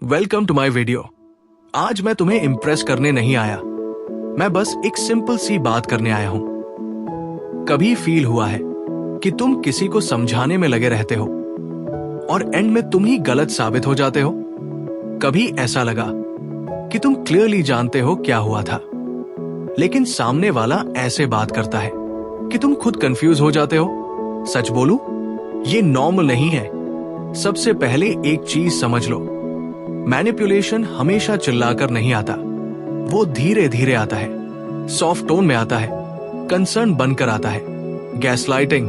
Welcome to my video. आज मैं तुम्हें इम्प्रेस करने नहीं आया, मैं बस एक सिंपल सी बात करने आया हूं। कभी फील हुआ है कि तुम किसी को समझाने में लगे रहते हो और एंड में तुम ही गलत साबित हो जाते हो? कभी ऐसा लगा कि तुम क्लियरली जानते हो क्या हुआ था, लेकिन सामने वाला ऐसे बात करता है कि तुम खुद कंफ्यूज हो जाते हो? सच बोलूं, ये नॉर्मल नहीं है। सबसे पहले एक चीज समझ लो, मैनिपुलेशन हमेशा चिल्लाकर नहीं आता, वो धीरे धीरे आता है, सॉफ्ट टोन में आता है, कंसर्न बनकर आता है। गैसलाइटिंग,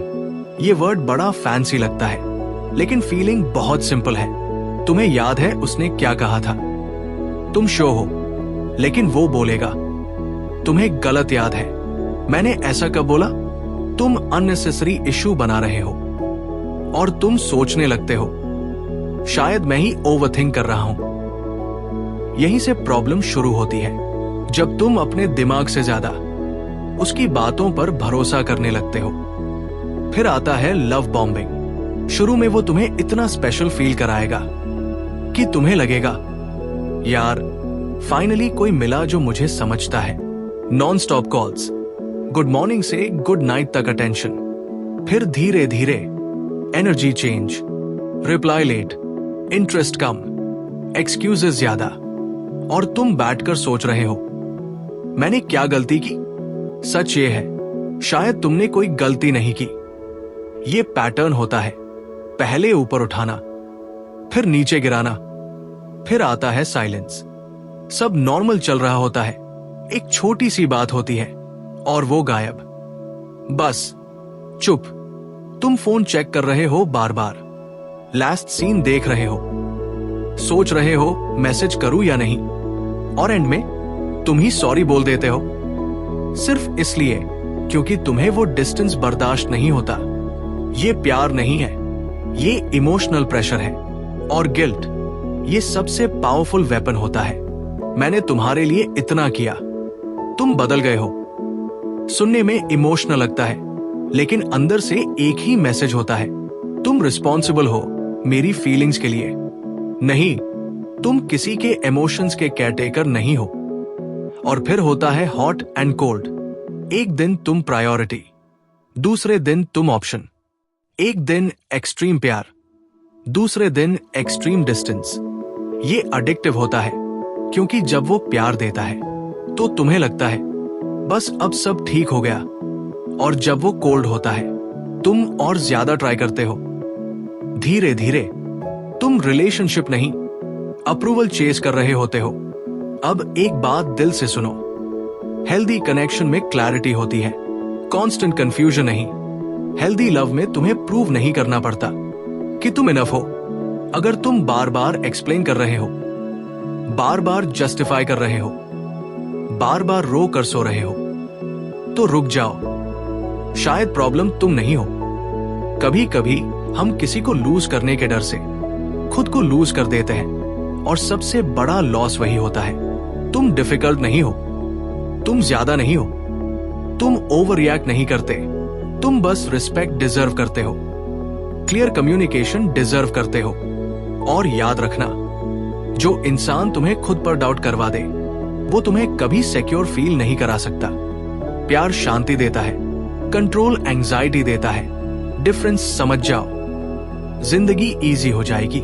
ये वर्ड बड़ा फैंसी लगता है, लेकिन फीलिंग बहुत सिंपल है। तुम्हें याद है उसने क्या कहा था? तुम शो हो, लेकिन वो बोलेगा तुम्हें गलत याद है। मैंने ऐसा कब बोला? तुम अननेसेसरी इश्यू बना रहे हो और तुम सोचने लगते हो शायद मैं ही ओवरथिंक कर रहा हूं। यहीं से प्रॉब्लम शुरू होती है, जब तुम अपने दिमाग से ज्यादा उसकी बातों पर भरोसा करने लगते हो। फिर आता है लव बॉम्बिंग। शुरू में वो तुम्हें इतना स्पेशल फील कराएगा कि तुम्हें लगेगा यार फाइनली कोई मिला जो मुझे समझता है। Non stop calls, good morning से गुड नाइट तक अटेंशन। फिर धीरे धीरे energy change, reply late, interest कम, एक्सक्यूजेस ज्यादा, और तुम बैठकर सोच रहे हो मैंने क्या गलती की? सच ये है शायद तुमने कोई गलती नहीं की। ये पैटर्न होता है, पहले ऊपर उठाना, फिर नीचे गिराना, फिर आता है साइलेंस। सब नॉर्मल चल रहा होता है, एक छोटी सी बात होती है और वो गायब। बस चुप। तुम फोन चेक कर रहे हो बार बार, लास्ट सीन देख रहे हो, सोच रहे हो मैसेज करूं या नहीं, और एंड में तुम ही सॉरी बोल देते हो, सिर्फ इसलिए क्योंकि तुम्हें वो डिस्टेंस बर्दाश्त नहीं होता। ये प्यार नहीं है, ये इमोशनल प्रेशर है। और गिल्ट, ये सबसे पावरफुल वेपन होता है। मैंने तुम्हारे लिए इतना किया, तुम बदल गए हो। सुनने में इमोशनल लगता है, लेकिन अंदर से एक ही मैसेज होता है, तुम रिस्पॉन्सिबल हो मेरी फीलिंग्स के लिए। नहीं, तुम किसी के इमोशंस के केयरटेकर नहीं हो। और फिर होता है हॉट एंड कोल्ड। एक दिन तुम प्रायोरिटी, दूसरे दिन तुम ऑप्शन। एक दिन एक्सट्रीम प्यार, दूसरे दिन एक्सट्रीम डिस्टेंस। ये अडिक्टिव होता है, क्योंकि जब वो प्यार देता है तो तुम्हें लगता है बस अब सब ठीक हो गया, और जब वो कोल्ड होता है तुम और ज्यादा ट्राई करते हो। धीरे धीरे तुम रिलेशनशिप नहीं, अप्रूवल चेस कर रहे होते हो। अब एक बात दिल से सुनो, हेल्दी कनेक्शन में क्लैरिटी होती है, कांस्टेंट कंफ्यूजन नहीं। हेल्दी लव में तुम्हें प्रूव नहीं करना पड़ता कि तुम इनफ हो। अगर तुम बार बार एक्सप्लेन कर रहे हो, बार बार जस्टिफाई कर रहे हो, बार बार रो कर सो रहे हो, तो रुक जाओ। शायद प्रॉब्लम तुम नहीं हो। कभी कभी हम किसी को लूज करने के डर से खुद को लूज कर देते हैं, और सबसे बड़ा लॉस वही होता है। तुम डिफिकल्ट नहीं हो, तुम ज्यादा नहीं हो, तुम ओवर रिएक्ट नहीं करते, तुम बस रिस्पेक्ट डिजर्व करते हो, क्लियर कम्युनिकेशन डिजर्व करते हो। और याद रखना, जो इंसान तुम्हें खुद पर डाउट करवा दे वो तुम्हें कभी सिक्योर फील नहीं करा सकता। प्यार शांति देता है, कंट्रोल एंजाइटी देता है। डिफरेंस समझ जाओ, जिंदगी इजी हो जाएगी।